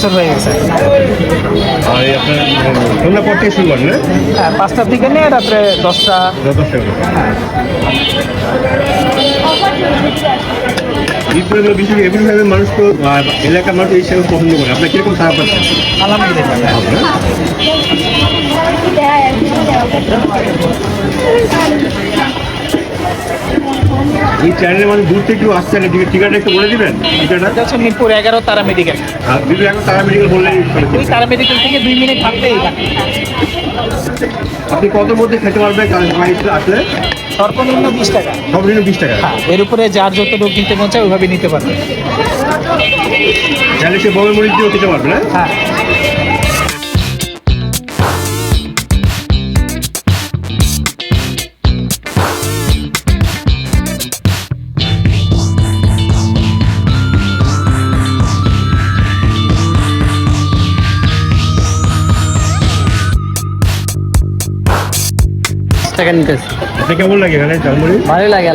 বছর হয়ে গেছে। আর এই আপনার সন্ধ্যা পর থেকে শুরু করেন না? হ্যাঁ, 5টার দিকে নিয়ে রাত্রে 10টা। ঈদগুলো বিশেষ করে এমনিভাবে মানুষ তো এলাকার মানুষ এই সেবা পছন্দ করে। আপনার কিরকম সারা পাচ্ছেন? আলহামদুলিল্লাহ। এই চ্যানেলের মানুষ দূর থেকে কেউ আসছে না, ঠিকানা একটু বলে দিবেন ঠিকানা? এটা হচ্ছে মিরপুর 11 তারা মেডিকেল। আর যদি এখন তারা মেডিকেল বললেই ওই তারা মেডিকেল থেকে 2 মিনিট হাঁটলেই এখানে। আপনি কত মধ্যে খেতে পারবেন আসলে? সর্বনিম্ন 20 টাকা। সর্বনিম্ন 20 টাকা। হ্যাঁ, এর উপরে যার যতটুকু কিনতে মন চায় ওইভাবে নিতে পারবে। তাহলে সে বড় মরিচ দিয়েও খেতে পারবে না? হ্যাঁ। টাকা নিতেছে। আপনি কেমন লাগে এখানে ঝালমুড়ি? ভালোই লাগে।